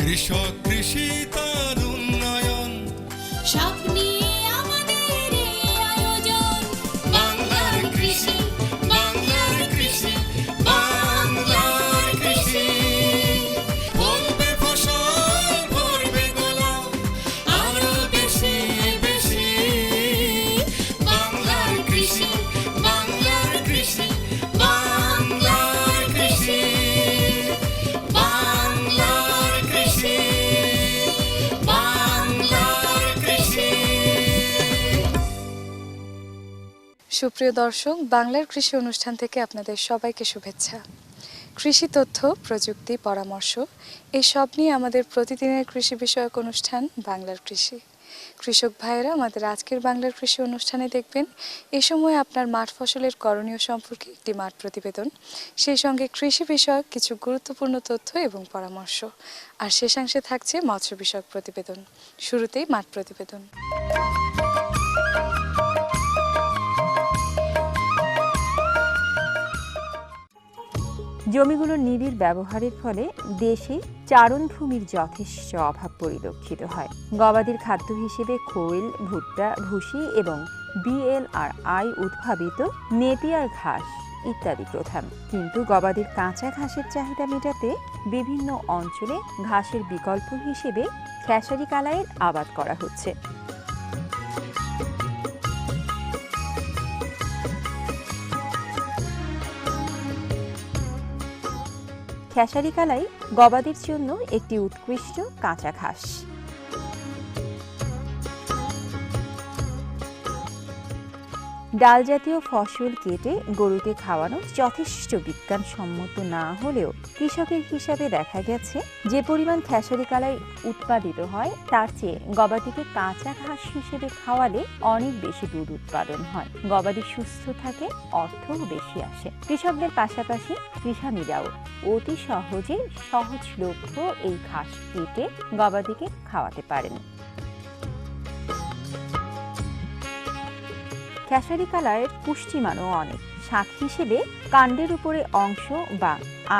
কৃষক কৃষি তার উন্নয়ন, সব নিয়ে আমাদের এই আয়োজন। বাংলার কৃষি, বাংলার কৃষি, বাংলার কৃষি। ফলবে ফসল, ভরবে গোলা, আরো বেশি বেশি। বাংলার কৃষি, বাংলার কৃষি, বাংলার কৃষি, বাংলার কৃষি, বাংলার কৃষি। সুপ্রিয় দর্শক, বাংলার কৃষি অনুষ্ঠান থেকে আপনাদের সবাইকে শুভেচ্ছা। কৃষি তথ্য, প্রযুক্তি, পরামর্শ এই সব নিয়ে আমাদের প্রতিদিনের কৃষি বিষয়ক অনুষ্ঠান বাংলার কৃষি। কৃষক ভাইয়েরা আমাদের আজকের বাংলার কৃষি অনুষ্ঠানে দেখবেন এ সময় আপনার মাঠ ফসলের করণীয় সম্পর্কে একটি মাঠ প্রতিবেদন, সেই সঙ্গে কৃষি বিষয়ক কিছু গুরুত্বপূর্ণ তথ্য এবং পরামর্শ, আর শেষাংশে থাকছে মৎস্য বিষয়ক প্রতিবেদন। শুরুতেই মাঠ প্রতিবেদন। জমিগুলোর নিবিড় ব্যবহারের ফলে দেশে চারণভূমির যথেষ্ট অভাব পরিলক্ষিত হয়। গবাদির খাদ্য হিসেবে খৈল, ভুট্টা, ভুসি এবং BLRI উদ্ভাবিত নেপিয়ার ঘাস ইত্যাদি প্রধান। কিন্তু গবাদির কাঁচা ঘাসের চাহিদা মেটাতে বিভিন্ন অঞ্চলে ঘাসের বিকল্প হিসেবে খেসারি কালাইয়ের আবাদ করা হচ্ছে। খেসারি কালাই গবাদির জন্য একটি উৎকৃষ্ট কাঁচা ঘাস। ডাল জাতীয় ফসল কেটে গরুকে খাওয়ানো যথেষ্ট বিজ্ঞানসম্মত না হলেও কৃষকের হিসাবে দেখা গেছে যে পরিমাণ খেসারি কালাই উৎপাদিত হয় তার চেয়ে গবাদিকে কাঁচা ঘাস হিসেবে খাওয়ালে অনেক বেশি দুধ উৎপাদন হয়, গবাদি সুস্থ থাকে, অর্থও বেশি আসে। কৃষকদের পাশাপাশি কৃষানীরাও অতি সহজে সহজলভ্য এই ঘাস কেটে গবাদিকে খাওয়াতে পারেন। খেসারি কালাইয়ের পুষ্টিমানও অনেক। শাক হিসেবে কাণ্ডের উপরে অংশ বা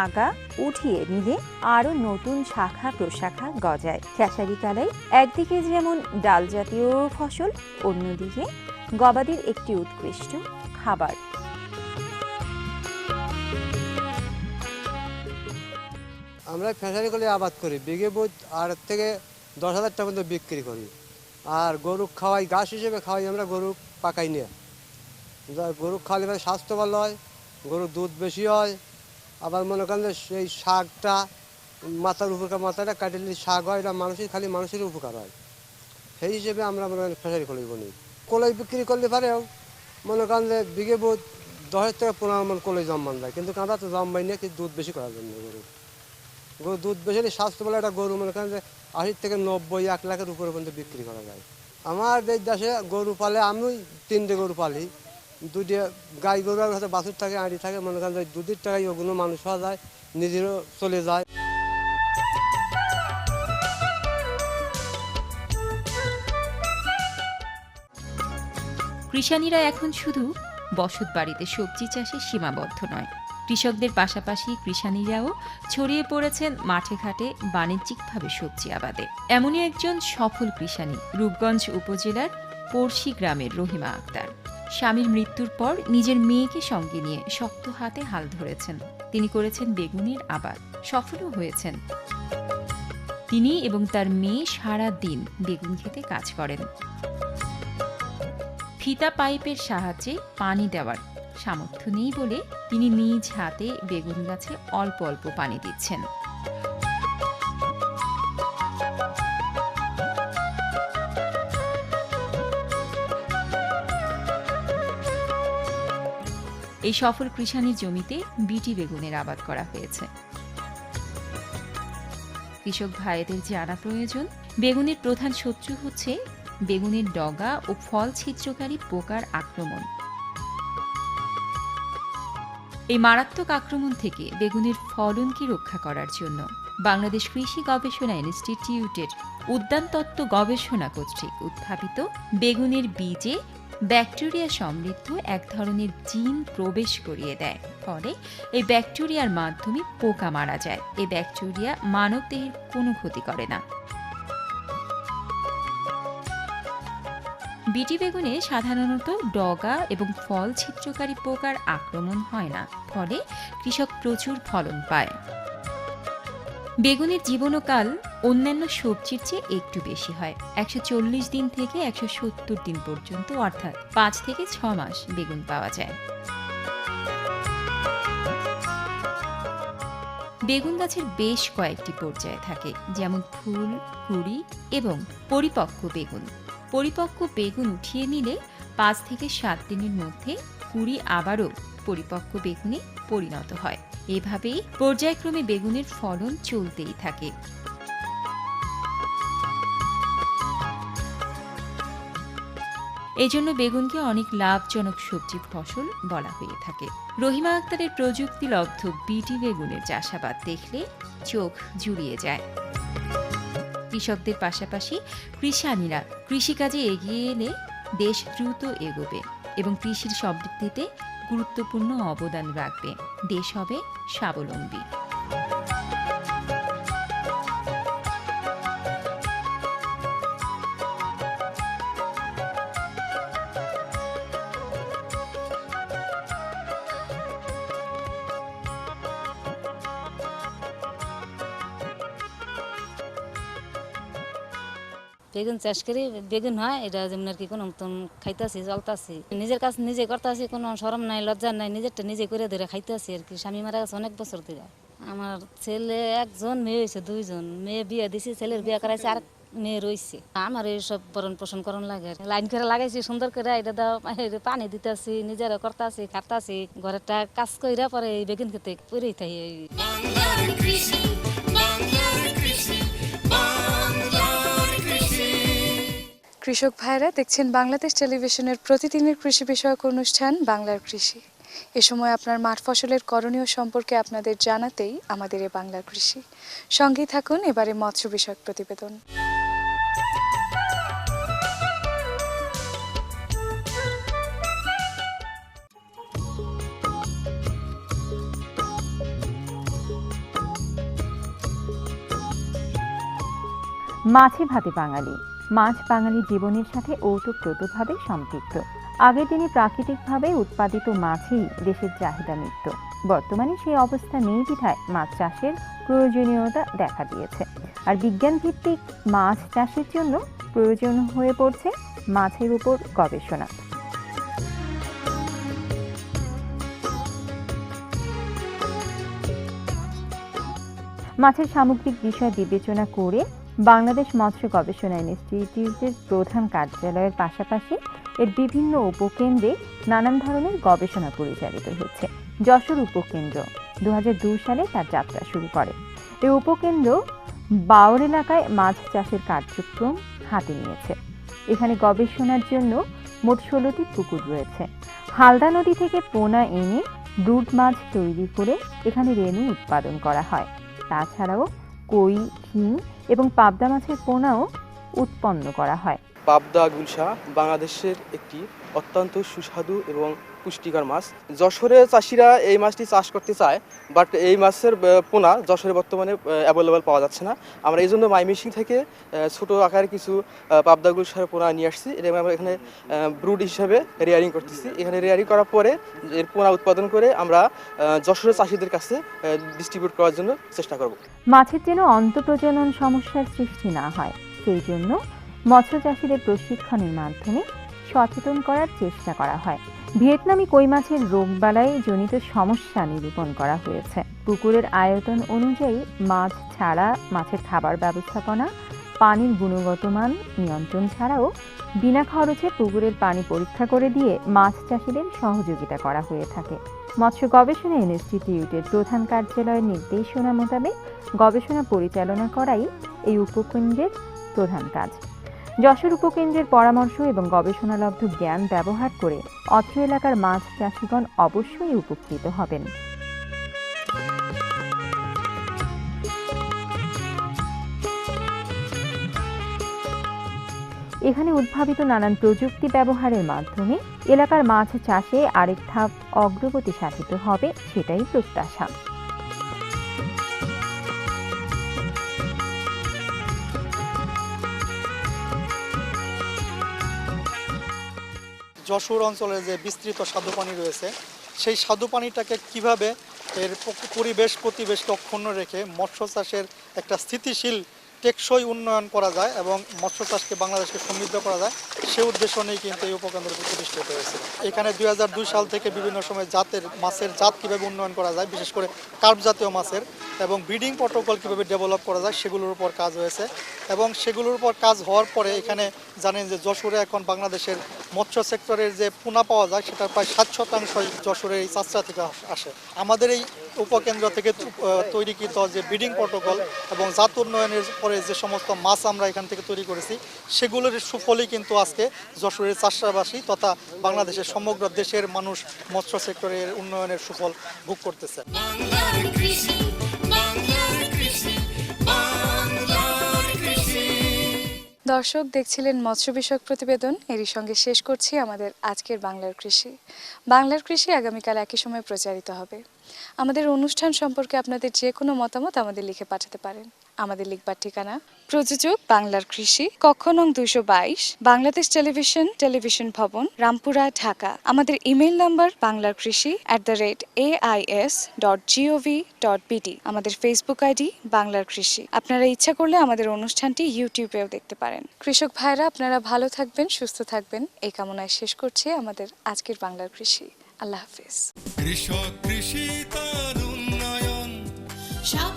আগা উঠিয়ে নিলে আরো নতুন শাখা প্রশাখা গজায়। খেসারি কালাই একদিকে যেমন ডাল জাতীয় ফসল, অন্যদিকে গবাদির একটি উৎকৃষ্ট খাবার। আমরা খেসারি কালাই আবাদ করি, বিঘে বোধ 8 থেকে 10,000 টাকা পর্যন্ত বিক্রি করি। আর গরু খাওয়াই, ঘাস হিসেবে খাওয়াই, আমরা গরু পাকাই নিয়ে। গরু খাওয়ালে পরে স্বাস্থ্য ভালো হয়, গরুর দুধ বেশি হয়। আবার মনে করেন যে সেই শাকটা মাথার উপকার, মাথাটা কাটিলে শাক হয়, এটা খালি মানুষের উপকার হয়। সেই হিসেবে আমরা মনে করেন খেসারি কলাই বলি। কলাই বিক্রি করলে পারেও মনে করেন যে বিঘে বোধ 10 থেকে 15 মণ কলাই জন্মান যায়, কিন্তু আমরা তো জন্মাই নিয়ে কি দুধ বেশি করার জন্য। গরু দুধ বেশি হলে স্বাস্থ্য ভালো একটা গরু মনে করেন যে 80 থেকে 90, 1 লাখের উপরে পর্যন্ত বিক্রি করা যায়। আমার এই দেশে গরু পালে, আমি 3টে গরু পালি। 2টে গাই গরু আর হাতে বাছুর থাকে, আঁড়ি থাকে। মনে করেন যে দুধের টাকায় ওগুলো মানুষ হওয়া যায়, নিজেরও চলে যায়। কৃষানীরা এখন শুধু বসত বাড়িতে সবজি চাষে সীমাবদ্ধ নয়, কৃষকদের পাশাপাশি কৃষানীরাও ছড়িয়ে পড়েছেন মাঠে ঘাটে বাণিজ্যিকভাবে সবজি আবাদে। এমনই একজন সফল কৃষানী রূপগঞ্জ উপজেলার পড়শি গ্রামের রহিমা আক্তার। স্বামীর মৃত্যুর পর নিজের মেয়েকে সঙ্গে নিয়ে শক্ত হাতে হাল ধরেছেন। তিনি করেছেন বেগুনের আবাদ, সফলও হয়েছেন। তিনি এবং তার মেয়ে সারা দিন বেগুন খেতে কাজ করেন। ফিতা পাইপের সাহায্যে পানি দেওয়ার সামর্থ্য নেই বলে তিনি নিজ হাতে বেগুন গাছে অল্প অল্প পানি দিচ্ছেন। এই সফল কৃষানীর জমিতে বিটি বেগুনের আবাদ করা হয়েছে। কৃষক ভাইদের জানা প্রয়োজন, বেগুনের প্রধান শত্রু হচ্ছে বেগুনের ডগা ও ফল ছিদ্রকারী পোকার আক্রমণ। এই মারাত্মক আক্রমণ থেকে বেগুনের ফলনকে রক্ষা করার জন্য বাংলাদেশ কৃষি গবেষণা ইনস্টিটিউটের উদ্যানতত্ত্ব গবেষণা কর্তৃক উদ্ভাবিত বেগুনের বীজে ব্যাকটেরিয়া সমৃদ্ধ এক ধরনের জিন প্রবেশ করিয়ে দেয়। ফলে এই ব্যাকটেরিয়ার মাধ্যমে পোকা মারা যায়। এই ব্যাকটেরিয়া মানবদেহের কোনো ক্ষতি করে না। বিটি বেগুনে সাধারণত ডগা এবং ফল ছিদ্রকারী পোকার আক্রমণ হয় না, ফলে কৃষক প্রচুর ফলন পায়। বেগুনের জীবনকাল অন্যান্য সবজির চেয়ে একটু বেশি হয়। 140 দিন থেকে 170 দিন পর্যন্ত, অর্থাৎ 5 থেকে 6 মাস বেগুন পাওয়া যায়। বেগুন গাছের বেশ কয়েকটি পর্যায়ে থাকে, যেমন ফুল, কুঁড়ি এবং পরিপক্ক বেগুন। পরিপক্ক বেগুন উঠিয়ে নিলে 5 থেকে 7 দিনের মধ্যে কুঁড়ি আবারও পরিপক্ক বেগুনে পরিণত হয়। এভাবেই পর্যায়ক্রমে বেগুনের ফলন চলতেই থাকে। এজন্য বেগুনকে অনেক লাভজনক সবজি ফসল বলা হয়ে থাকে। রহিমা আক্তারের প্রযুক্তিলব্ধ বিটি বেগুনের চাষাবাদ দেখলে চোখ জুড়িয়ে যায়। কৃষকদের পাশাপাশি কৃষানীরা কৃষিকাজে এগিয়ে এলে দেশ দ্রুত এগোবে এবং কৃষির সমৃদ্ধিতে গুরুত্বপূর্ণ অবদান রাখবে। দেশ হবে স্বাবলম্বী। বেগুন চাষ করে বেগুন হয়, এটা যেমন আর কি কোনো মতন খাইতেছি চলতেছি, নিজের কাজ নিজে করতেছি, কোনো শরম নাই লজ্জা নাই, নিজেরটা নিজে করে ধরে খাইতেছি আর কি। স্বামী মারা গেছে অনেক বছর ধরে। আমার ছেলে একজন, মেয়ে হয়েছে 2 জন। মেয়ে বিয়ে দিছি, ছেলের বিয়ে করাইছে, আর মেয়ে রয়েছে। আমার এইসব ভরণ পোষণ করণ লাগে, লাইন করে লাগাইছি সুন্দর করে, এটা দাও পানি দিতেছি, নিজেরা করতেছি, খাটাছি, ঘরেরটা কাজ কইরা পরে এই বেগুন খেতে করেই থাই। বাংলার কৃষি, বাংলার কৃষি, বাংলার কৃষি। কৃষক ভাইরা দেখছেন বাংলাদেশ টেলিভিশনের প্রতিদিনের কৃষি বিষয়ক অনুষ্ঠান বাংলার কৃষি। এ সময় আপনার মাঠ ফসলের করণীয় সম্পর্কে আপনাদের জানাতেই আমাদের এই বাংলার কৃষি। সঙ্গেই থাকুন এবারে মৎস্য বিষয়ক প্রতিবেদন। মাছে ভাতে বাঙালি। মাছ বাঙালির জীবনের সাথে ওতপ্রোতভাবে সম্পৃক্ত। আগের দিনে প্রাকৃতিকভাবে উৎপাদিত মাছই দেশের চাহিদা মিটত। বর্তমানে সেই অবস্থা নেই বিধায় মাছ চাষের প্রয়োজনীয়তা দেখা দিয়েছে। আর বিজ্ঞান ভিত্তিক মাছ চাষের জন্য প্রয়োজন হয়ে পড়ছে মাছের উপর গবেষণা। মাছের সামগ্রিক বিষয় বিবেচনা করে বাংলাদেশ মৎস্য গবেষণা ইনস্টিটিউটের প্রধান কার্যালয়ের পাশাপাশি এর বিভিন্ন উপকেন্দ্রে নানান ধরনের গবেষণা পরিচালিত হচ্ছে। যশোর উপকেন্দ্র 2002 সালে তার যাত্রা শুরু করে। এই উপকেন্দ্র বাওর এলাকায় মাছ চাষের কার্যক্রম হাতে নিয়েছে। এখানে গবেষণার জন্য মোট 16টি পুকুর রয়েছে। হালদা নদী থেকে পোনা এনে ব্রুড মাছ তৈরি করে এখানে রেণু উৎপাদন করা হয়। তাছাড়াও কই, শিং এবং পাবদা মাছের পোনাও উৎপন্ন করা হয়। পাবদা গুলশা বাংলাদেশের একটি অত্যন্ত সুস্বাদু এবং পুষ্টিকর মাছ। যশোরের চাষিরা এই মাছটি চাষ করতে চায়, বাট এই মাছের পোনা যশোরে বর্তমানে অ্যাভেলেবেল পাওয়া যাচ্ছে না। আমরা এই জন্য ময়মনসিংহ থেকে ছোটো আকারে কিছু পাবদা গুলশার পোনা নিয়ে আসছি। এটা আমরা এখানে ব্রুড হিসাবে রেয়ারিং করতেছি। এখানে রেয়ারিং করার পরে এর পোনা উৎপাদন করে আমরা যশোরের চাষিদের কাছে ডিস্ট্রিবিউট করার জন্য চেষ্টা করব। মাছের যেন অন্তঃপ্রজনন সমস্যার সৃষ্টি না হয়, সেই জন্য মৎস্য চাষিদের প্রশিক্ষণের মাধ্যমে সচেতন করার চেষ্টা করা হয়। ভিয়েতনামি কই মাছের রোগবালাই জনিত সমস্যা নিরূপণ করা হয়েছে। পুকুরের আয়তন অনুযায়ী মাছ ছাড়া মাছের খাবার ব্যবস্থাপনা, পানির গুণগত মান নিয়ন্ত্রণ ছাড়াও বিনা খরচে পুকুরের পানি পরীক্ষা করে দিয়ে মাছ চাষিদের সহযোগিতা করা হয়ে থাকে। মৎস্য গবেষণা ইনস্টিটিউটের প্রধান কার্যালয়ের নির্দেশনা মোতাবেক গবেষণা পরিচালনা করাই এই উপকেন্দ্রের প্রধান কাজ। যশোর উপকেন্দ্রের পরামর্শ এবং গবেষণালব্ধ জ্ঞান ব্যবহার করে অত্র এলাকার মাছ চাষিগণ অবশ্যই উপকৃত হবেন। এখানে উদ্ভাবিত নানান প্রযুক্তি ব্যবহারের মাধ্যমে এলাকার মাছ চাষে আরেক ধাপ অগ্রগতি সাধিত হবে, সেটাই প্রত্যাশা। যশোর অঞ্চলে যে বিস্তৃত স্বাদু পানি রয়েছে, সেই স্বাদু পানিটাকে কিভাবে এর পরিবেশ প্রতিবেশকে অক্ষুণ্ণ রেখে মৎস্য চাষের একটা স্থিতিশীল টেকসই উন্নয়ন করা যায় এবং মৎস্য চাষকে বাংলাদেশকে সমৃদ্ধ করা যায়, সে উদ্দেশ্য নিয়ে কিন্তু এই উপকেন্দ্রটি প্রতিষ্ঠিত হয়েছে। এখানে 2002 সাল থেকে বিভিন্ন সময় মাছের জাত কীভাবে উন্নয়ন করা যায়, বিশেষ করে কার্প জাতীয় মাছের, এবং ব্রিডিং প্রোটোকল কীভাবে ডেভেলপ করা যায় সেগুলোর উপর কাজ হয়েছে। এবং সেগুলোর উপর কাজ হওয়ার পরে এখানে জানেন যে যশোরে এখন বাংলাদেশের মৎস্য সেক্টরের যে পোনা পাওয়া যায় সেটার প্রায় 60% যশোরের এই চাষরা থেকে আসে। আমাদের এই উপকেন্দ্র থেকে তৈরিকৃত যে ব্রিডিং প্রোটোকল এবং জাত উন্নয়নের পরে যে সমস্ত মাছ আমরা এখান থেকে তৈরি করেছি, সেগুলোর সুফলই কিন্তু আজকে যশোরের চাষাবাসী তথা বাংলাদেশের সমগ্র দেশের মানুষ মৎস্য সেক্টরের উন্নয়নের সুফল ভোগ করতেছে। বাংলার কৃষি, বাংলার কৃষি, বাংলার কৃষি। দর্শক দেখছিলেন মৎস্য বিষয়ক প্রতিবেদন। এরই সঙ্গে শেষ করছি আমাদের আজকের বাংলার কৃষি। বাংলার কৃষি আগামীকাল একই সময় প্রচারিত হবে। আমাদের অনুষ্ঠান সম্পর্কে আপনাদের যে কোনো মতামত আমাদের লিখে পাঠাতে পারেন। আমাদের লিখবার ঠিকানা: প্রযোজক বাংলার কৃষি, কক্ষ নং 222, বাংলাদেশ টেলিভিশন ভবন, রামপুরা, ঢাকা। আমাদের ইমেইল নাম্বার banglarkrishi@ais.gov.bt। আমাদের ফেসবুক আইডি বাংলার কৃষি। আপনারা ইচ্ছা করলে আমাদের অনুষ্ঠানটি ইউটিউবেও দেখতে পারেন। কৃষক ভাইরা, আপনারা ভালো থাকবেন, সুস্থ থাকবেন, এই কামনায় শেষ করছি আমাদের আজকের বাংলার কৃষি। আল্লাহ হাফিজ। কৃষক কৃষি তার উন্নয়ন, সব